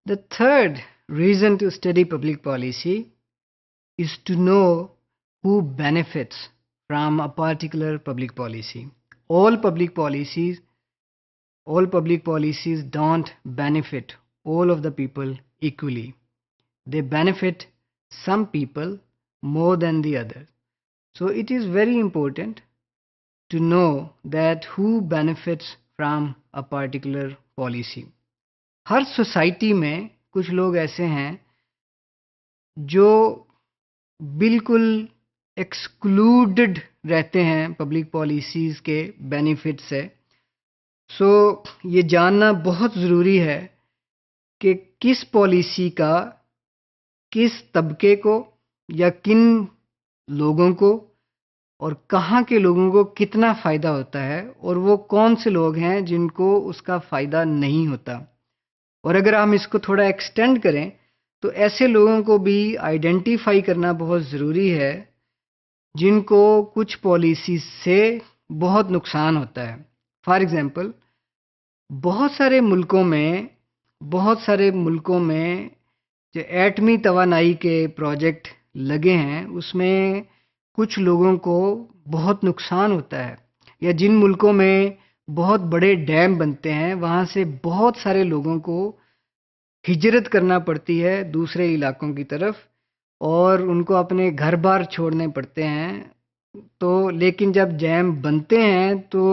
The third reason to study public policy is to know who benefits from a particular public policy. All public policies, all public policies don't benefit all of the people equally. They benefit some people more than the other. So it is very important to know that who benefits from a particular policy. Her society में कुछ लोग ऐसे हैं जो बिल्कुल excluded रहते हैं public policies के बेनिफिट से। सो ये जानना बहुत ज़रूरी है कि किस पॉलिसी का किस तबके को या किन लोगों को और कहाँ के लोगों को कितना फ़ायदा होता है और वो कौन से लोग हैं जिनको उसका फ़ायदा नहीं होता। और अगर हम इसको थोड़ा एक्सटेंड करें तो ऐसे लोगों को भी आइडेंटिफाई करना बहुत ज़रूरी है जिनको कुछ पॉलिसीज़ से बहुत नुकसान होता है। फॉर एग्ज़ाम्पल बहुत सारे मुल्कों में जो एटमी तवानाई के प्रोजेक्ट लगे हैं उसमें कुछ लोगों को बहुत नुकसान होता है, या जिन मुल्कों में बहुत बड़े डैम बनते हैं वहाँ से बहुत सारे लोगों को हिजरत करना पड़ती है दूसरे इलाकों की तरफ और उनको अपने घर बार छोड़ने पड़ते हैं। तो लेकिन जब डैम बनते हैं तो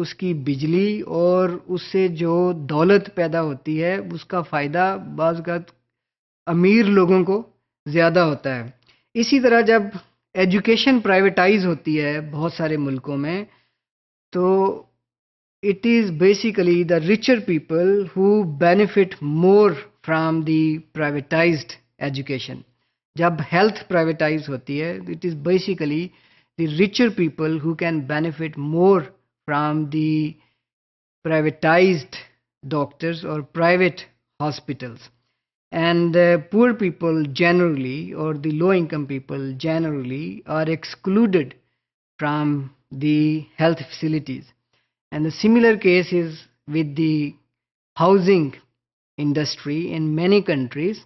उसकी बिजली और उससे जो दौलत पैदा होती है उसका फ़ायदा बाज़ अमीर लोगों को ज़्यादा होता है। इसी तरह जब एजुकेशन प्राइवेटाइज होती है बहुत सारे मुल्कों में तो it is basically the richer people who benefit more from the privatized education. जब health privatized होती है it is basically the richer people who can benefit more from the privatized doctors or private hospitals. And poor people generally or the low income people generally are excluded from the health facilities. And the similar case is with the housing industry in many countries.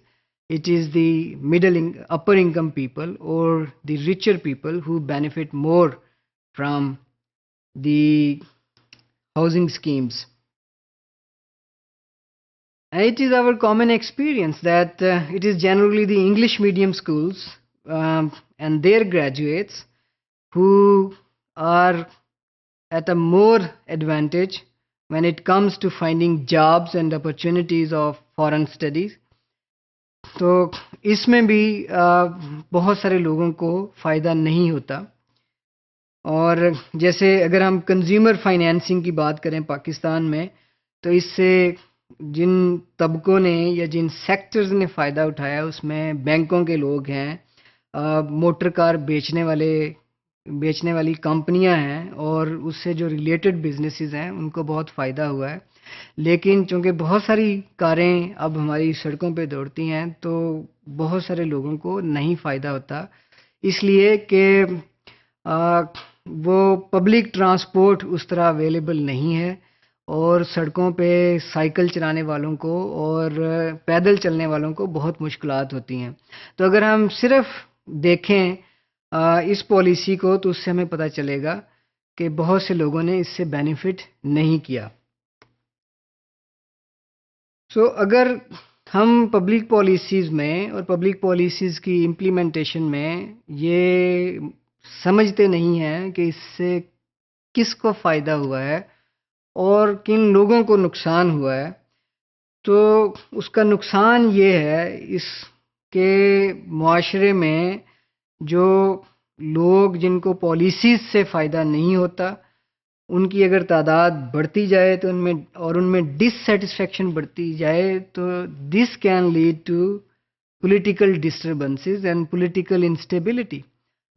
It is the upper income people or the richer people who benefit more from the housing schemes. And it is our common experience that it is generally the English medium schools and their graduates who are at a more advantage when it comes to finding jobs and opportunities of foreign studies. तो इसमें भी बहुत सारे लोगों को फ़ायदा नहीं होता। और जैसे अगर हम कंज्यूमर फाइनेंसिंग की बात करें पाकिस्तान में तो इससे जिन तबकों ने या जिन सेक्टर्स ने फ़ायदा उठाया उसमें बैंकों के लोग हैं, मोटर कार बेचने वाली कंपनियां हैं और उससे जो रिलेटेड बिजनेसेस हैं उनको बहुत फ़ायदा हुआ है। लेकिन चूंकि बहुत सारी कारें अब हमारी सड़कों पे दौड़ती हैं तो बहुत सारे लोगों को नहीं फ़ायदा होता, इसलिए कि वो पब्लिक ट्रांसपोर्ट उस तरह अवेलेबल नहीं है और सड़कों पे साइकिल चलाने वालों को और पैदल चलने वालों को बहुत मुश्किलात होती हैं। तो अगर हम सिर्फ देखें इस पॉलिसी को तो उससे हमें पता चलेगा कि बहुत से लोगों ने इससे बेनिफिट नहीं किया। सो अगर हम पब्लिक पॉलिसीज़ में और पब्लिक पॉलिसीज़ की इम्प्लीमेंटेशन में ये समझते नहीं हैं कि इससे किसको फ़ायदा हुआ है और किन लोगों को नुकसान हुआ है, तो उसका नुकसान ये है इसके मुआशरे में जो लोग जिनको पॉलिसीज़ से फ़ायदा नहीं होता उनकी अगर तादाद बढ़ती जाए तो उनमें डिससेटिस्फेक्शन बढ़ती जाए तो this can lead to political disturbances and political instability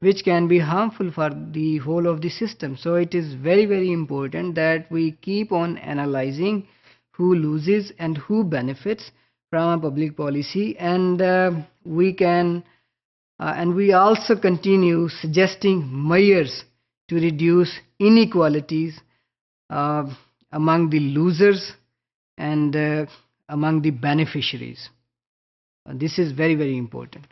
which can be harmful for the whole of the system. So it is very, very important that we keep on analyzing who loses and who benefits from a public policy, and we also continue suggesting measures to reduce inequalities among the losers and among the beneficiaries. This is very, very important.